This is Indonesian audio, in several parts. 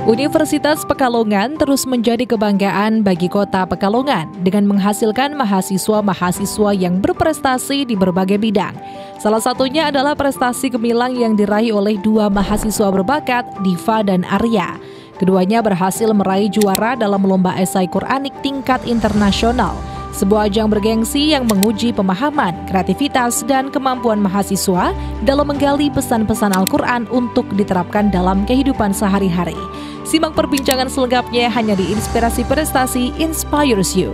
Universitas Pekalongan terus menjadi kebanggaan bagi kota Pekalongan dengan menghasilkan mahasiswa-mahasiswa yang berprestasi di berbagai bidang. Salah satunya adalah prestasi gemilang yang diraih oleh dua mahasiswa berbakat, Diva dan Arya. Keduanya berhasil meraih juara dalam lomba esai Quranik tingkat internasional, sebuah ajang bergengsi yang menguji pemahaman, kreativitas, dan kemampuan mahasiswa dalam menggali pesan-pesan Al-Quran untuk diterapkan dalam kehidupan sehari-hari. Simak perbincangan selengkapnya hanya di Inspirasi Prestasi Inspires You.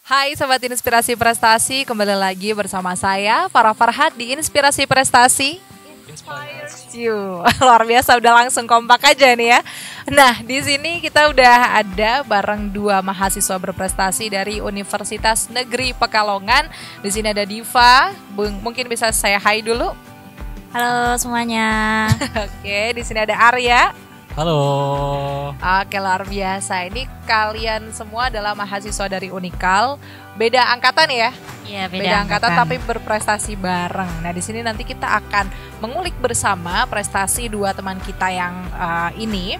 Hai Sobat Inspirasi Prestasi, kembali lagi bersama saya Farah Farhat di Inspirasi Prestasi Inspires You. Luar biasa, udah langsung kompak aja nih ya. Nah, di sini kita udah ada bareng dua mahasiswa berprestasi dari Universitas Negeri Pekalongan. Di sini ada Diva, mungkin bisa saya hai dulu. Halo semuanya. Oke, di sini ada Arya. Halo. Oke, luar biasa. Ini kalian semua adalah mahasiswa dari Unikal. Beda angkatan ya? Iya, beda angkatan tapi berprestasi bareng. Nah, di sini nanti kita akan mengulik bersama prestasi dua teman kita yang ini,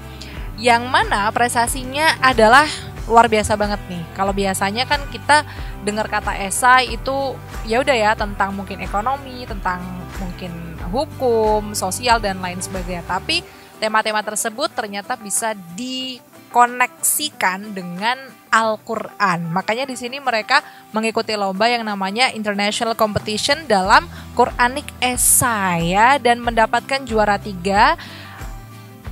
yang mana prestasinya adalah luar biasa banget nih. Kalau biasanya kan kita dengar kata esai itu ya udah ya tentang mungkin ekonomi, tentang mungkin hukum, sosial dan lain sebagainya. Tapi tema-tema tersebut ternyata bisa dikoneksikan dengan Al-Quran. Makanya di sini mereka mengikuti lomba yang namanya International Competition dalam Quranik Essay ya, dan mendapatkan juara 3.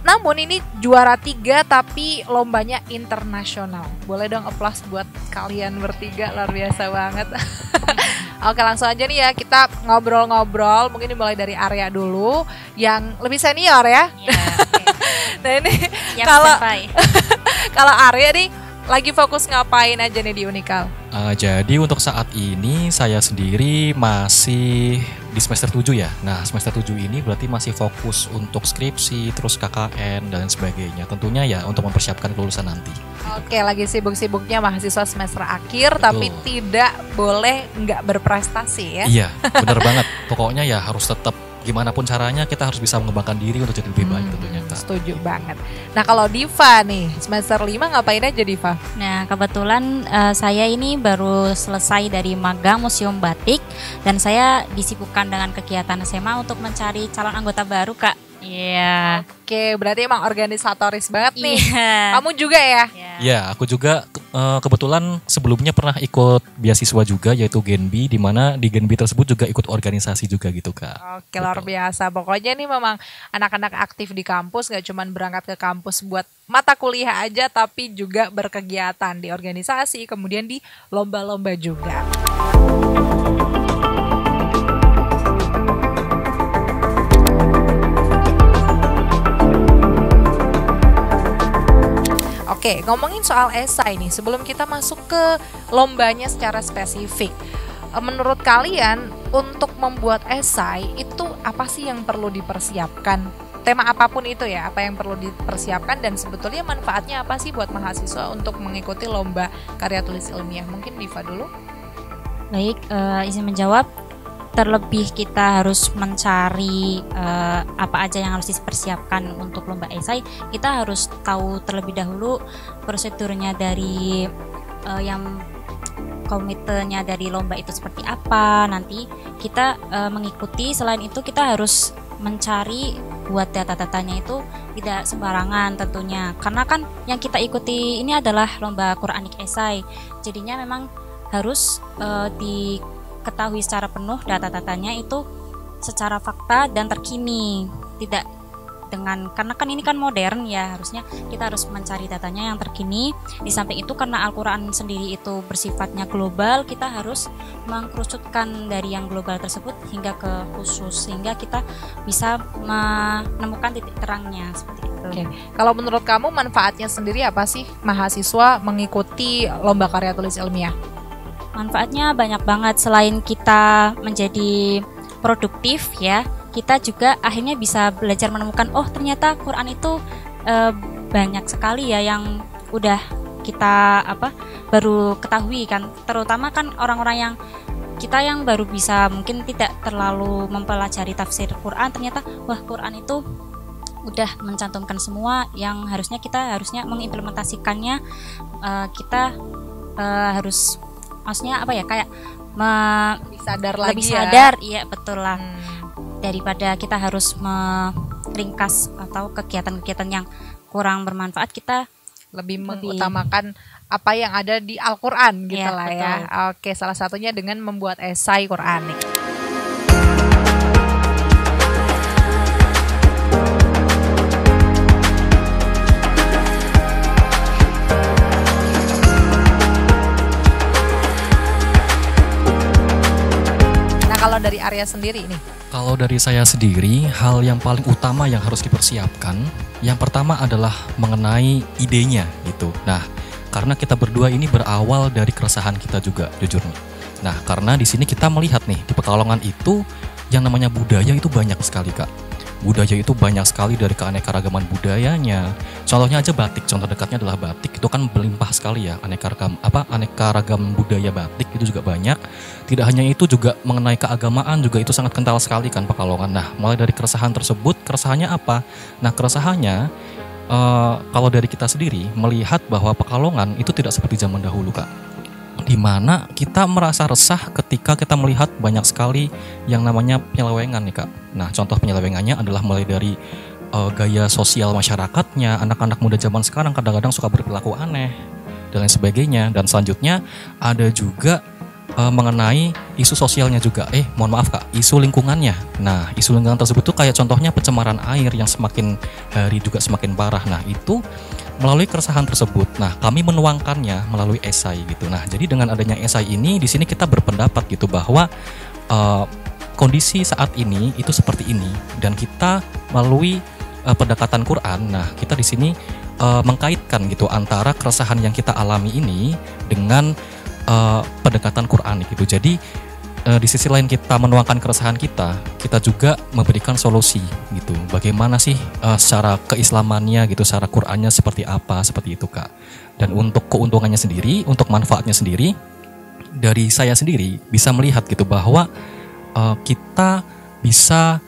Namun ini juara 3 tapi lombanya internasional. Boleh dong applause buat kalian bertiga, luar biasa banget. Oke, langsung aja nih ya, kita ngobrol-ngobrol. Mungkin dimulai dari Arya dulu, yang lebih senior ya. Okay. Nah ini kalau Arya nih lagi fokus ngapain aja nih di Unikal? Jadi untuk saat ini saya sendiri masih di semester 7 ya. Nah, semester 7 ini berarti masih fokus untuk skripsi, terus KKN dan sebagainya. Tentunya ya untuk mempersiapkan kelulusan nanti. Oke, lagi sibuk-sibuknya mahasiswa semester akhir. Betul. Tapi tidak boleh nggak berprestasi ya. Iya, benar banget. Pokoknya ya harus tetap gimana pun caranya kita harus bisa mengembangkan diri untuk jadi lebih baik tentunya. Setuju banget. Nah, kalau Diva nih semester 5 ngapain aja Diva? Nah, kebetulan saya ini baru selesai dari magang Museum Batik dan saya disibukkan dengan kegiatan SMA untuk mencari calon anggota baru, Kak. Iya. Oke, berarti emang organisatoris banget nih. Iya. Kamu juga ya? Iya, aku juga kebetulan sebelumnya pernah ikut beasiswa juga yaitu Genbi, di mana di Genbi tersebut juga ikut organisasi juga gitu, Kak. Oke, luar biasa. Pokoknya nih memang anak-anak aktif di kampus, gak cuma berangkat ke kampus buat mata kuliah aja, tapi juga berkegiatan di organisasi, kemudian di lomba-lomba juga. Oke, ngomongin soal esai nih, sebelum kita masuk ke lombanya secara spesifik, menurut kalian untuk membuat esai itu apa sih yang perlu dipersiapkan? Tema apapun itu ya, apa yang perlu dipersiapkan dan sebetulnya manfaatnya apa sih buat mahasiswa untuk mengikuti lomba karya tulis ilmiah? Mungkin Diva dulu. Baik, izin menjawab. Terlebih kita harus mencari apa aja yang harus dipersiapkan untuk lomba esai. Kita harus tahu terlebih dahulu prosedurnya dari yang komitenya dari lomba itu seperti apa. Nanti kita mengikuti. Selain itu kita harus mencari buat data-datanya itu tidak sembarangan tentunya. Karena kan yang kita ikuti ini adalah lomba Quranik Essay. Jadinya memang harus diketahui secara penuh data-datanya itu secara fakta dan terkini, tidak dengan, karena kan ini kan modern ya, harusnya kita harus mencari datanya yang terkini. Di samping itu karena Al-Quran sendiri itu bersifatnya global, kita harus mengkerucutkan dari yang global tersebut hingga ke khusus, sehingga kita bisa menemukan titik terangnya seperti itu. Oke. Kalau menurut kamu manfaatnya sendiri apa sih mahasiswa mengikuti lomba karya tulis ilmiah? Manfaatnya banyak banget. Selain kita menjadi produktif ya, kita juga akhirnya bisa belajar menemukan, oh ternyata Quran itu banyak sekali ya yang udah kita baru ketahui kan, terutama kan orang-orang yang kita yang baru bisa mungkin tidak terlalu mempelajari tafsir Quran, ternyata wah Quran itu udah mencantumkan semua yang harusnya mengimplementasikannya. Kita harus maksudnya kayak lebih sadar lagi lebih sadar, iya betul lah. Daripada kita harus meringkas atau kegiatan-kegiatan yang kurang bermanfaat, kita lebih mengutamakan apa yang ada di Al-Quran gitu lah ya. Oke, salah satunya dengan membuat esai Quranik. Nah, kalau dari Arya sendiri nih? Kalau dari saya sendiri, hal yang paling utama yang harus dipersiapkan, yang pertama adalah mengenai idenya gitu. Nah, karena kita berdua ini berawal dari keresahan kita juga, jujur nih. Nah, karena di sini kita melihat nih, di Pekalongan itu yang namanya budaya itu banyak sekali, Kak. Budaya itu banyak sekali dari keanekaragaman budayanya. Contohnya aja batik, contoh dekatnya adalah batik. Itu kan berlimpah sekali ya, aneka ragam budaya batik itu juga banyak. Tidak hanya itu, juga mengenai keagamaan juga itu sangat kental sekali kan Pekalongan. Nah, mulai dari keresahan tersebut, keresahannya apa? Nah, keresahannya kalau dari kita sendiri melihat bahwa Pekalongan itu tidak seperti zaman dahulu, Kak, di mana kita merasa resah ketika kita melihat banyak sekali yang namanya penyelewengan nih, Kak. Nah, contoh penyelewengannya adalah mulai dari gaya sosial masyarakatnya, anak-anak muda zaman sekarang kadang-kadang suka berperilaku aneh dan lain sebagainya. Dan selanjutnya ada juga mengenai isu sosialnya juga, mohon maaf Kak, isu lingkungannya. Nah, isu lingkungan tersebut tuh kayak contohnya pencemaran air yang semakin hari juga semakin parah. Nah, itu melalui keresahan tersebut. Nah, kami menuangkannya melalui esai gitu. Nah, jadi dengan adanya esai ini, di sini kita berpendapat gitu bahwa kondisi saat ini itu seperti ini, dan kita melalui pendekatan Quran. Nah, kita di sini mengkaitkan gitu antara keresahan yang kita alami ini dengan pendekatan Quran gitu. Jadi di sisi lain kita menuangkan keresahan kita juga memberikan solusi gitu. Bagaimana sih secara keislamannya gitu, secara Qurannya seperti apa, seperti itu Kak. Dan untuk keuntungannya sendiri, untuk manfaatnya sendiri, dari saya sendiri bisa melihat gitu bahwa kita bisa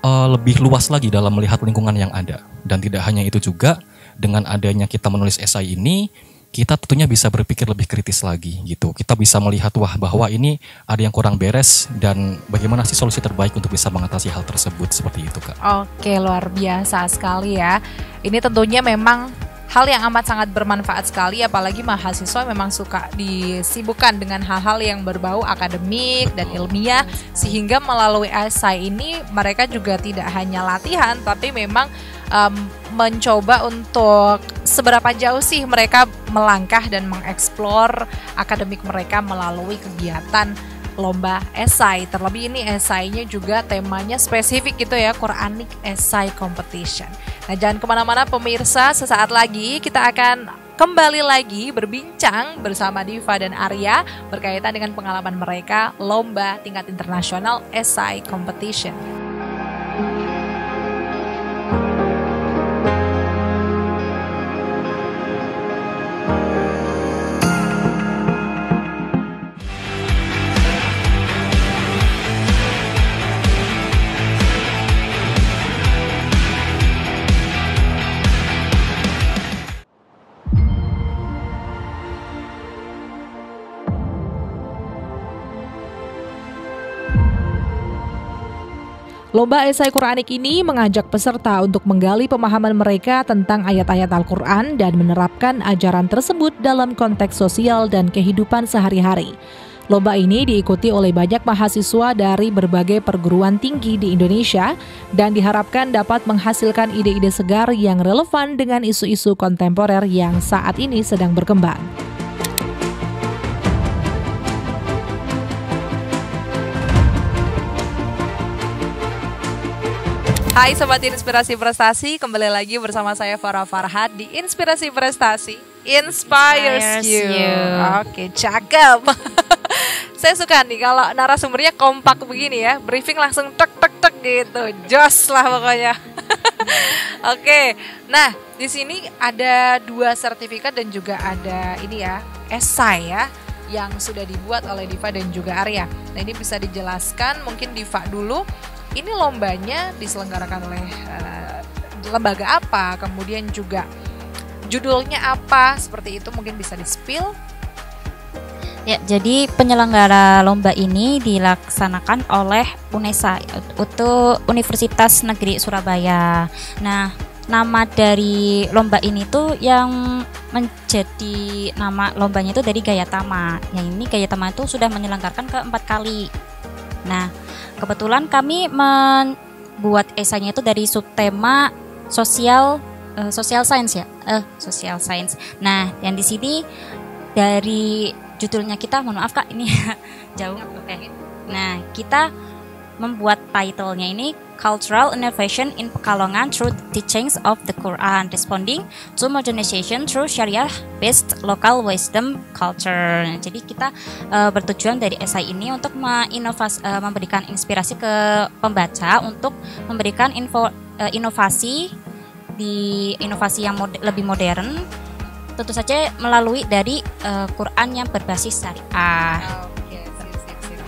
lebih luas lagi dalam melihat lingkungan yang ada. Dan tidak hanya itu juga, dengan adanya kita menulis esai ini, kita tentunya bisa berpikir lebih kritis lagi gitu. Kita bisa melihat bahwa ini ada yang kurang beres, dan bagaimana sih solusi terbaik untuk bisa mengatasi hal tersebut, seperti itu Kak. Oke, luar biasa sekali ya. Ini tentunya memang hal yang amat sangat bermanfaat sekali, apalagi mahasiswa memang suka disibukkan dengan hal-hal yang berbau akademik dan ilmiah, sehingga melalui esai ini mereka juga tidak hanya latihan, tapi memang mencoba untuk seberapa jauh sih mereka melangkah dan mengeksplor akademik mereka melalui kegiatan lomba esai. Terlebih ini esainya juga temanya spesifik gitu ya, Quranic Essay Competition. Nah, jangan kemana-mana pemirsa, sesaat lagi kita akan kembali lagi berbincang bersama Diva dan Arya berkaitan dengan pengalaman mereka lomba tingkat internasional Essay Competition. Lomba esai Quranik ini mengajak peserta untuk menggali pemahaman mereka tentang ayat-ayat Al-Quran dan menerapkan ajaran tersebut dalam konteks sosial dan kehidupan sehari-hari. Lomba ini diikuti oleh banyak mahasiswa dari berbagai perguruan tinggi di Indonesia dan diharapkan dapat menghasilkan ide-ide segar yang relevan dengan isu-isu kontemporer yang saat ini sedang berkembang. Hai Sobat Inspirasi Prestasi, kembali lagi bersama saya Farah Farhad di Inspirasi Prestasi, Inspires you. Oke, cakep. Saya suka nih kalau narasumbernya kompak begini ya, briefing langsung tek gitu, jos lah pokoknya. Oke, nah di sini ada 2 sertifikat dan juga ada ini ya, esai ya, yang sudah dibuat oleh Diva dan juga Arya. Nah ini bisa dijelaskan mungkin Diva dulu, ini lombanya diselenggarakan oleh lembaga apa, kemudian juga judulnya apa, seperti itu mungkin bisa di-spill. Ya, jadi penyelenggara lomba ini dilaksanakan oleh UNESA, itu Universitas Negeri Surabaya. Nah, nama dari lomba ini tuh yang menjadi nama lombanya itu dari Gayatama. Yang ini Gayatama itu sudah menyelenggarakan ke-4 kali. Nah, kebetulan kami membuat esainya itu dari subtema social science ya, social science. Nah, yang di sini dari judulnya kita, mohon maaf Kak, ini jauh. Oke. Nah, kita membuat title-nya ini Cultural Innovation in Pekalongan Through the Teachings of the Quran, Responding to Modernization Through Sharia-Based Local Wisdom Culture. Nah, jadi kita bertujuan dari esai ini untuk memberikan inspirasi ke pembaca untuk memberikan inovasi yang lebih modern, tentu saja melalui dari Quran yang berbasis syariah. Oke, sip.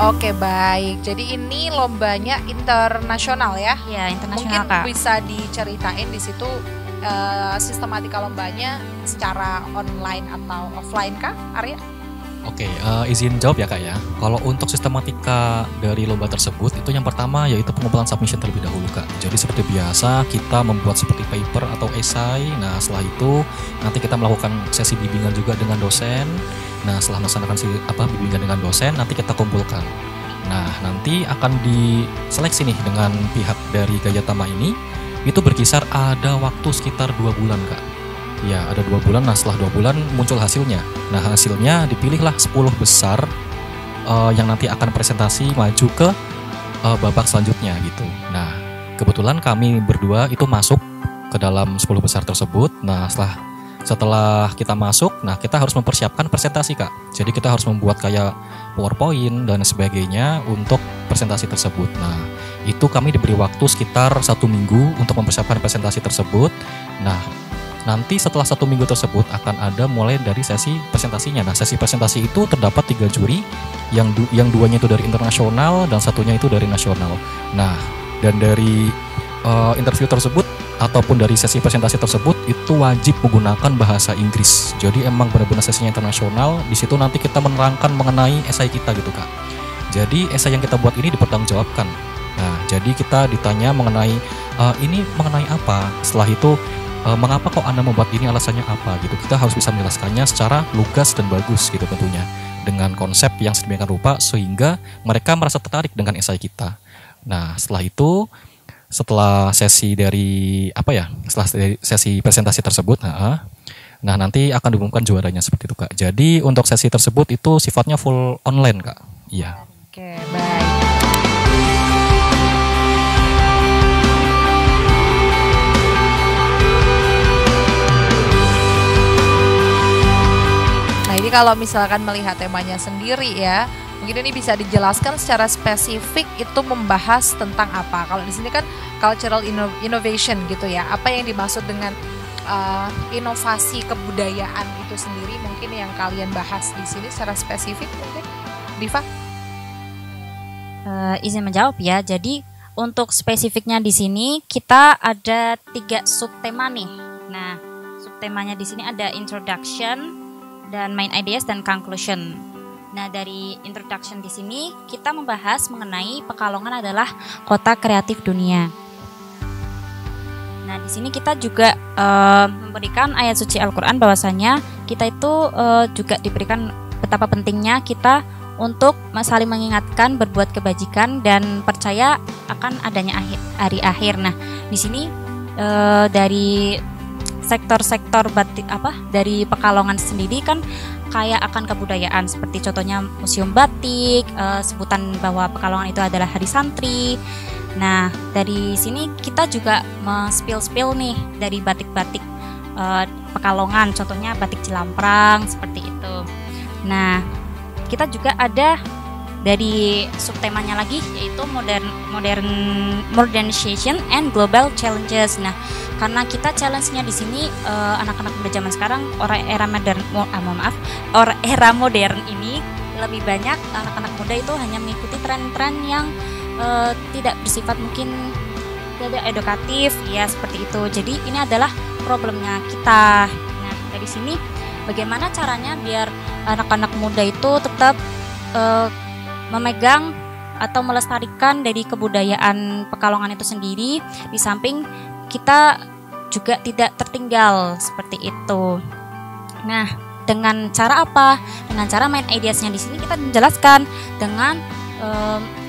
Oke, baik. Jadi ini lombanya internasional ya? Ya, internasional. Mungkin Kak. bisa diceritain di situ sistematika lombanya secara online atau offline kah, Arya? Oke, izin jawab ya Kak ya. Kalau untuk sistematika dari lomba tersebut, itu yang pertama yaitu pengumpulan submission terlebih dahulu Kak. Jadi seperti biasa kita membuat seperti paper atau esai. Nah setelah itu nanti kita melakukan sesi bimbingan juga dengan dosen. Nah setelah melaksanakan bimbingan dengan dosen, nanti kita kumpulkan. Nah nanti akan diseleksi nih dengan pihak dari Gayatama ini. Itu berkisar ada waktu sekitar 2 bulan Kak. Ya, ada 2 bulan. Nah, setelah 2 bulan muncul hasilnya. Nah, hasilnya dipilihlah 10 besar yang nanti akan presentasi maju ke babak selanjutnya gitu. Nah, kebetulan kami berdua itu masuk ke dalam 10 besar tersebut. Nah, setelah kita masuk, nah kita harus mempersiapkan presentasi Kak. Jadi kita harus membuat kayak PowerPoint dan sebagainya untuk presentasi tersebut. Nah, itu kami diberi waktu sekitar 1 minggu untuk mempersiapkan presentasi tersebut. Nah, nanti setelah 1 minggu tersebut akan ada mulai dari sesi presentasinya. Nah, sesi presentasi itu terdapat 3 juri, yang 2-nya itu dari internasional dan 1-nya itu dari nasional. Nah, dan dari interview tersebut ataupun dari sesi presentasi tersebut itu wajib menggunakan bahasa Inggris. Jadi emang benar-benar sesinya internasional. Di situ nanti kita menerangkan mengenai esai kita gitu Kak. Jadi esai yang kita buat ini dipertanggungjawabkan. Nah, jadi kita ditanya mengenai ini mengenai apa. Setelah itu mengapa kok Anda membuat ini, alasannya apa gitu. Kita harus bisa menjelaskannya secara lugas dan bagus gitu tentunya, dengan konsep yang sedemikian rupa sehingga mereka merasa tertarik dengan esai kita. Nah setelah sesi presentasi tersebut, nah nanti akan diumumkan juaranya seperti itu Kak. Jadi untuk sesi tersebut itu sifatnya full online Kak. Iya. Oke, baik. Nah ini kalau misalkan melihat temanya sendiri ya, mungkin ini bisa dijelaskan secara spesifik itu membahas tentang apa. Kalau di sini kan cultural innovation gitu ya. Apa yang dimaksud dengan inovasi kebudayaan itu sendiri mungkin yang kalian bahas di sini secara spesifik mungkin, Diva? Izin menjawab ya. Jadi untuk spesifiknya di sini kita ada 3 subtema nih. Nah, subtemanya di sini ada introduction dan main ideas dan conclusion. Nah, dari introduction di sini kita membahas mengenai Pekalongan adalah kota kreatif dunia. Nah, di sini kita juga memberikan ayat suci Al-Qur'an bahwasanya kita itu juga diberikan betapa pentingnya kita untuk saling mengingatkan, berbuat kebajikan dan percaya akan adanya hari akhir. Nah, di sini dari sektor-sektor batik dari Pekalongan sendiri kan kaya akan kebudayaan, seperti contohnya museum batik, sebutan bahwa Pekalongan itu adalah hari santri. Nah, dari sini kita juga spill nih dari batik-batik Pekalongan, contohnya batik Cilamprang seperti itu. Nah, kita juga ada dari subtemanya lagi, yaitu modernization and global challenges. Nah, karena kita challenge-nya di sini anak-anak muda zaman sekarang, era modern ini lebih banyak anak-anak muda itu hanya mengikuti tren-tren yang tidak bersifat mungkin tidak edukatif, ya seperti itu. Jadi ini adalah problemnya kita. Nah, dari sini bagaimana caranya biar anak-anak muda itu tetap memegang atau melestarikan dari kebudayaan Pekalongan itu sendiri, di samping kita juga tidak tertinggal seperti itu. Nah, dengan cara apa? Dengan cara main ideasnya di sini kita menjelaskan dengan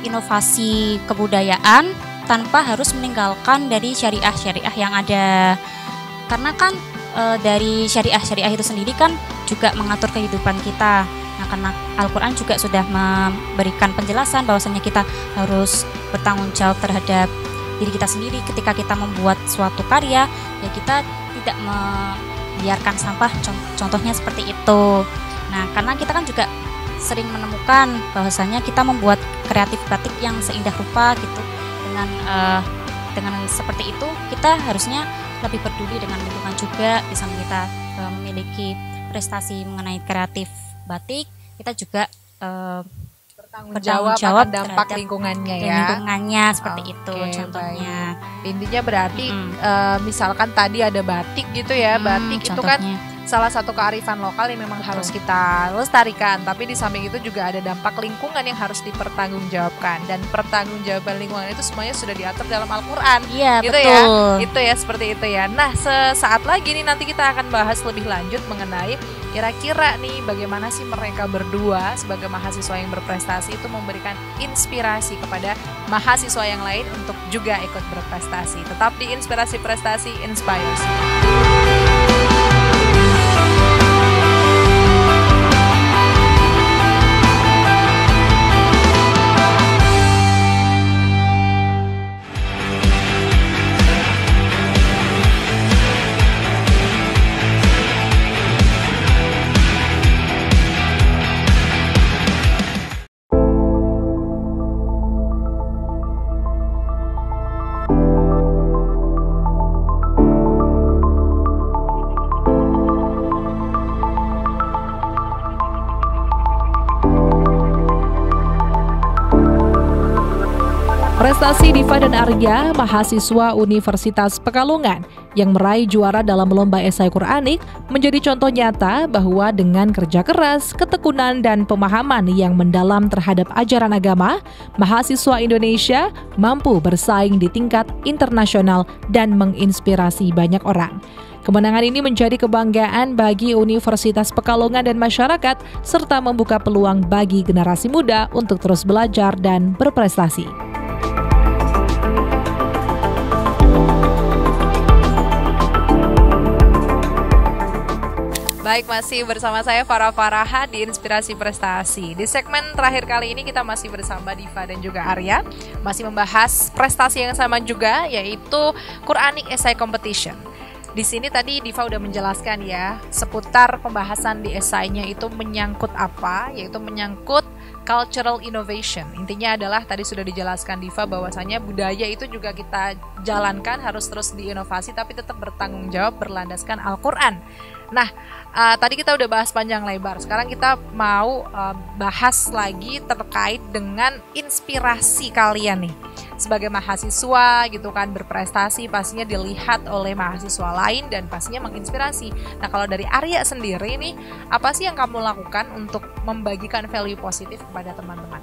inovasi kebudayaan tanpa harus meninggalkan dari syariah yang ada. Karena kan dari syariah itu sendiri kan juga mengatur kehidupan kita. Nah, karena Al-Quran juga sudah memberikan penjelasan bahwasanya kita harus bertanggung jawab terhadap diri kita sendiri ketika kita membuat suatu karya, ya kita tidak membiarkan sampah, contohnya seperti itu. Nah, karena kita kan juga sering menemukan bahwasanya kita membuat kreatif batik yang seindah rupa gitu, dengan seperti itu kita harusnya lebih peduli dengan lingkungan juga. Di samping kita memiliki prestasi mengenai kreatif batik, kita juga bertanggung jawab dampak lingkungannya ya. Lingkungannya seperti itu contohnya. Baik. Intinya berarti misalkan tadi ada batik gitu ya, batik itu kan salah satu kearifan lokal yang memang harus kita lestarikan, tapi di samping itu juga ada dampak lingkungan yang harus dipertanggungjawabkan, dan pertanggungjawaban lingkungan itu semuanya sudah diatur dalam Al-Quran. Iya, gitu betul. Itu ya seperti itu ya. Nah, sesaat lagi nih nanti kita akan bahas lebih lanjut mengenai kira-kira nih bagaimana sih mereka berdua sebagai mahasiswa yang berprestasi itu memberikan inspirasi kepada mahasiswa yang lain untuk juga ikut berprestasi. Tetap di Inspirasi Prestasi Inspires. Prestasi Diva dan Arya, mahasiswa Universitas Pekalongan yang meraih juara dalam lomba esai Quranik, menjadi contoh nyata bahwa dengan kerja keras, ketekunan, dan pemahaman yang mendalam terhadap ajaran agama, mahasiswa Indonesia mampu bersaing di tingkat internasional dan menginspirasi banyak orang. Kemenangan ini menjadi kebanggaan bagi Universitas Pekalongan dan masyarakat, serta membuka peluang bagi generasi muda untuk terus belajar dan berprestasi. Baik, masih bersama saya Farah Faraha di Inspirasi Prestasi. Di segmen terakhir kali ini kita masih bersama Diva dan juga Arya, masih membahas prestasi yang sama juga, yaitu Quranic Essay Competition. Di sini tadi Diva udah menjelaskan ya seputar pembahasan di esainya itu menyangkut apa, yaitu menyangkut cultural innovation. Intinya adalah tadi sudah dijelaskan Diva bahwasanya budaya itu juga kita jalankan harus terus diinovasi tapi tetap bertanggung jawab berlandaskan Al-Quran. Nah, tadi kita udah bahas panjang lebar. Sekarang kita mau bahas lagi terkait dengan inspirasi kalian nih. Sebagai mahasiswa gitu kan, berprestasi pastinya dilihat oleh mahasiswa lain dan pastinya menginspirasi. Nah, kalau dari Arya sendiri nih, apa sih yang kamu lakukan untuk membagikan value positif kepada teman-teman?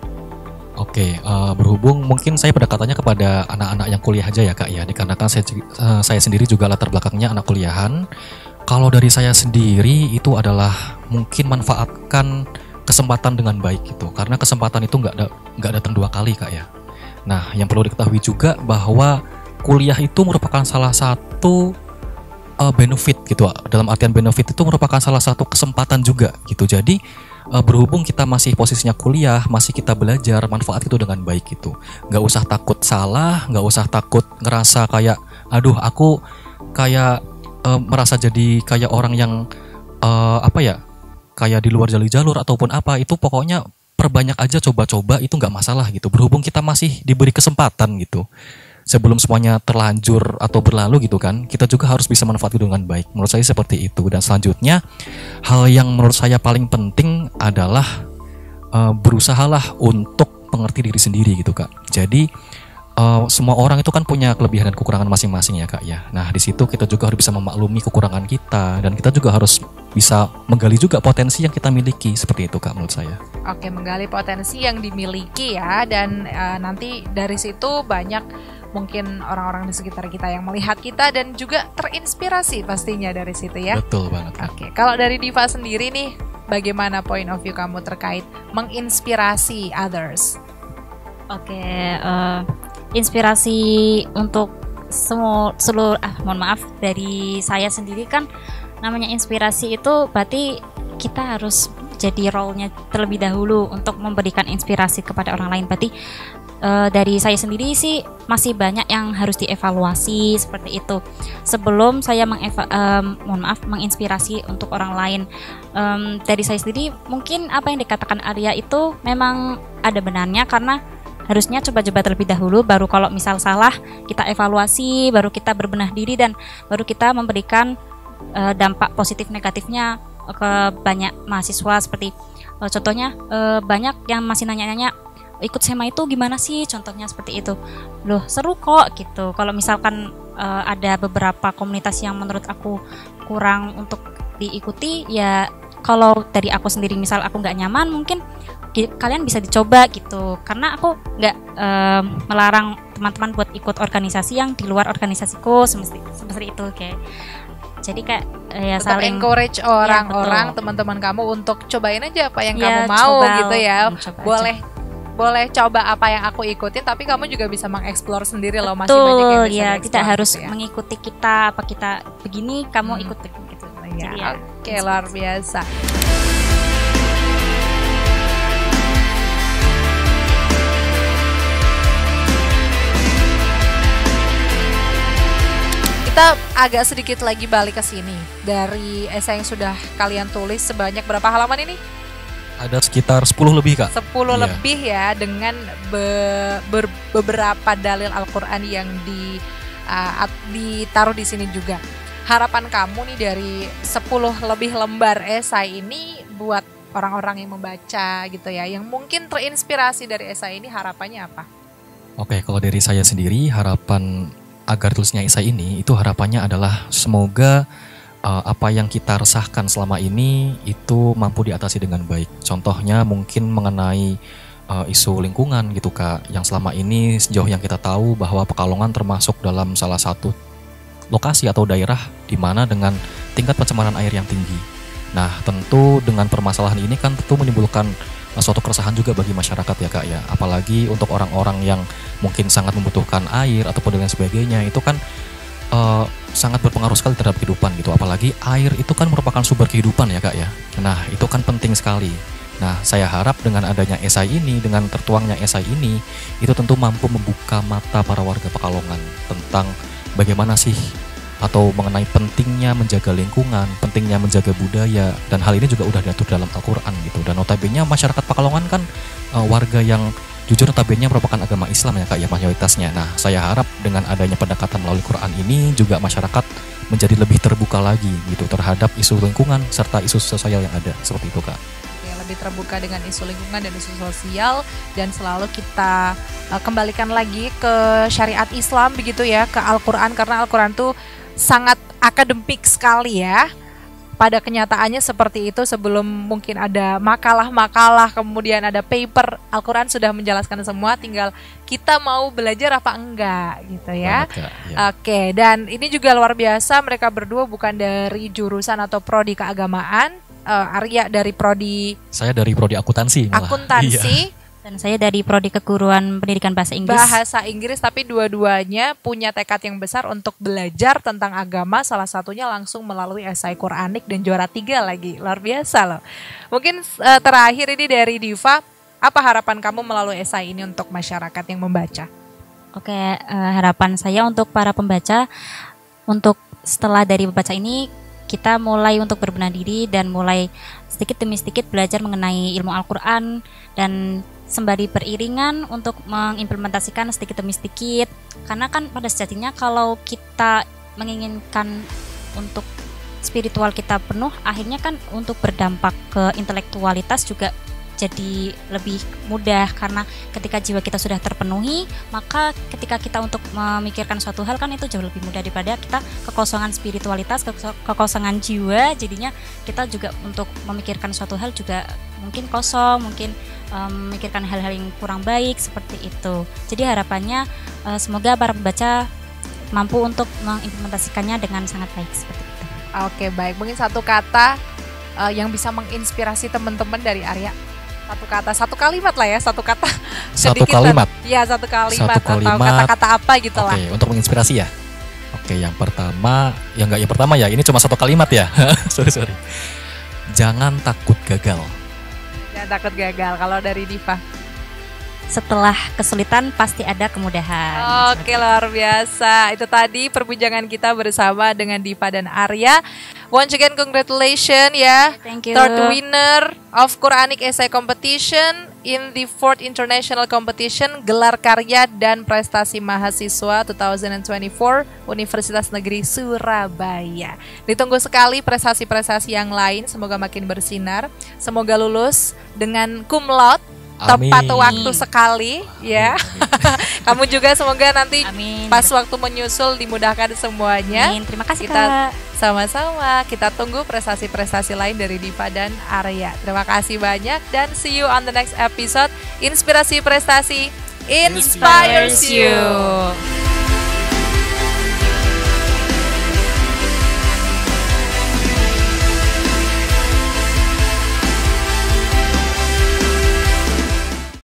Oke, berhubung mungkin saya pendekatannya kepada anak-anak yang kuliah aja ya Kak ya, dikarenakan saya sendiri juga latar belakangnya anak kuliahan. Kalau dari saya sendiri itu adalah mungkin manfaatkan kesempatan dengan baik gitu, karena kesempatan itu nggak datang dua kali Kak ya. Nah, yang perlu diketahui juga bahwa kuliah itu merupakan salah satu benefit gitu. Dalam artian benefit itu merupakan salah satu kesempatan juga gitu. Jadi berhubung kita masih posisinya kuliah, masih kita belajar, manfaat itu dengan baik gitu. Nggak usah takut salah, nggak usah takut ngerasa kayak aduh aku kayak merasa jadi kayak orang yang kayak di luar jalur ataupun apa, itu pokoknya perbanyak aja, coba-coba, itu nggak masalah gitu. Berhubung kita masih diberi kesempatan gitu. Sebelum semuanya terlanjur atau berlalu gitu kan, kita juga harus bisa manfaatkan dengan baik. Menurut saya seperti itu. Dan selanjutnya, hal yang menurut saya paling penting adalah berusahalah untuk mengerti diri sendiri gitu Kak. Jadi semua orang itu kan punya kelebihan dan kekurangan masing-masing ya Kak ya. Nah di situ kita juga harus bisa memaklumi kekurangan kita, dan kita juga harus bisa menggali juga potensi yang kita miliki, seperti itu Kak menurut saya. Oke, menggali potensi yang dimiliki ya, dan nanti dari situ banyak mungkin orang-orang di sekitar kita yang melihat kita dan juga terinspirasi pastinya dari situ ya. Betul banget Kak. Oke, kalau dari Diva sendiri nih, bagaimana point of view kamu terkait menginspirasi others? Oke, inspirasi untuk seluruh mohon maaf, dari saya sendiri kan, namanya inspirasi itu berarti kita harus jadi role-nya terlebih dahulu untuk memberikan inspirasi kepada orang lain. Berarti dari saya sendiri sih masih banyak yang harus dievaluasi seperti itu sebelum saya menginspirasi untuk orang lain. Dari saya sendiri mungkin apa yang dikatakan Arya itu memang ada benarnya, karena harusnya coba-coba terlebih dahulu, baru kalau misal salah kita evaluasi, baru kita berbenah diri, dan baru kita memberikan dampak positif negatifnya ke banyak mahasiswa. Seperti contohnya banyak yang masih nanya-nanya, ikut SEMA itu gimana sih, contohnya seperti itu. Loh seru kok gitu. Kalau misalkan ada beberapa komunitas yang menurut aku kurang untuk diikuti, ya kalau dari aku sendiri misal aku nggak nyaman, mungkin kalian bisa dicoba gitu, karena aku nggak melarang teman-teman buat ikut organisasi yang di luar organisasiku, seperti itu. Kayak jadi kayak ya tetap saling encourage orang-orang, ya, teman-teman kamu untuk cobain aja apa yang ya, kamu mau gitu ya. Boleh coba apa yang aku ikutin, tapi kamu juga bisa mengeksplor sendiri loh, masih banyak yang bisa ya, tidak harus gitu ya. mengikuti kita, apa kita begini kamu ikut gitu. Ya, Jadi ya, oke, luar biasa. Kita agak sedikit lagi balik ke sini. Dari esai yang sudah kalian tulis sebanyak berapa halaman ini? Ada sekitar 10 lebih Kak. 10 Iya. lebih ya, dengan beberapa dalil Al-Quran yang ditaruh di sini juga. Harapan kamu nih dari 10 lebih lembar esai ini buat orang-orang yang membaca gitu ya, yang mungkin terinspirasi dari esai ini, harapannya apa? Oke, kalau dari saya sendiri, harapan agar tulisnya esai ini, itu harapannya adalah semoga apa yang kita resahkan selama ini itu mampu diatasi dengan baik. Contohnya mungkin mengenai isu lingkungan gitu Kak, yang selama ini sejauh yang kita tahu bahwa Pekalongan termasuk dalam salah satu lokasi atau daerah di mana dengan tingkat pencemaran air yang tinggi. Nah tentu dengan permasalahan ini kan tentu menimbulkan suatu keresahan juga bagi masyarakat ya Kak ya. Apalagi untuk orang-orang yang mungkin sangat membutuhkan air ataupun dan sebagainya, itu kan sangat berpengaruh sekali terhadap kehidupan gitu. Apalagi air itu kan merupakan sumber kehidupan ya Kak ya. Nah itu kan penting sekali. Nah saya harap dengan adanya esai ini, dengan tertuangnya esai ini, itu tentu mampu membuka mata para warga Pekalongan tentang bagaimana sih, atau mengenai pentingnya menjaga lingkungan, pentingnya menjaga budaya, dan hal ini juga udah diatur dalam Al-Quran gitu. Dan notabene masyarakat Pekalongan kan warga yang jujur notabene merupakan agama Islam ya Kak ya, mayoritasnya. Nah saya harap dengan adanya pendekatan melalui Quran ini juga masyarakat menjadi lebih terbuka lagi gitu terhadap isu lingkungan serta isu sosial yang ada, seperti itu Kak. Lebih terbuka dengan isu lingkungan dan isu sosial, dan selalu kita kembalikan lagi ke syariat Islam begitu ya, ke Al-Quran, karena Al-Quran tuh sangat akademik sekali ya. Pada kenyataannya seperti itu. Sebelum mungkin ada makalah-makalah, kemudian ada paper, Al-Quran sudah menjelaskan semua, tinggal kita mau belajar apa enggak gitu ya. Oke, dan ini juga luar biasa, mereka berdua bukan dari jurusan atau prodi keagamaan. Arya dari prodi, saya dari prodi akuntansi malah. Akuntansi. Dan saya dari prodi keguruan pendidikan bahasa Inggris. Bahasa Inggris, tapi dua-duanya punya tekad yang besar untuk belajar tentang agama, salah satunya langsung melalui esai Quranik dan juara 3 lagi. Luar biasa loh. Mungkin terakhir ini dari Diva, apa harapan kamu melalui esai ini untuk masyarakat yang membaca? Oke, harapan saya untuk para pembaca, untuk setelah dari membaca ini kita mulai untuk berbenah diri dan mulai sedikit demi sedikit belajar mengenai ilmu Al-Quran dan sembari beriringan untuk mengimplementasikan sedikit demi sedikit. Karena kan pada sejatinya kalau kita menginginkan untuk spiritual kita penuh, akhirnya kan untuk berdampak ke intelektualitas juga jadi lebih mudah, karena ketika jiwa kita sudah terpenuhi, maka ketika kita untuk memikirkan suatu hal kan itu jauh lebih mudah daripada kita kekosongan spiritualitas, kekosongan jiwa. Jadinya kita juga untuk memikirkan suatu hal juga mungkin kosong, mungkin memikirkan hal-hal yang kurang baik seperti itu. Jadi harapannya semoga para pembaca mampu untuk mengimplementasikannya dengan sangat baik seperti itu. Oke, baik. Mungkin satu kata yang bisa menginspirasi teman-teman dari Arya. Satu kata, satu kalimat lah ya, satu kata. Satu kalimat. Ya, satu kalimat Satu atau kata-kata apa gitu lah. Oke, untuk menginspirasi ya. Oke, yang pertama ya, ini cuma satu kalimat ya. sorry. Jangan takut gagal. Jangan takut gagal. Kalau dari Diva. Setelah kesulitan pasti ada kemudahan. Oke, luar biasa. Itu tadi perbincangan kita bersama dengan Diva dan Arya. Once again, congratulations ya. Thank you. Third winner of Quranic Essay Competition in the 4th International Competition Gelar Karya dan Prestasi Mahasiswa 2024 Universitas Negeri Surabaya. Ditunggu sekali prestasi-prestasi yang lain. Semoga makin bersinar. Semoga lulus dengan cum laude. Tepat waktu sekali ya. Kamu juga semoga nanti pas waktu menyusul dimudahkan semuanya. Amin. Terima kasih kita Kak. Sama-sama. Kita tunggu prestasi-prestasi lain dari Diva dan Arya. Terima kasih banyak dan see you on the next episode. Inspirasi prestasi inspires you.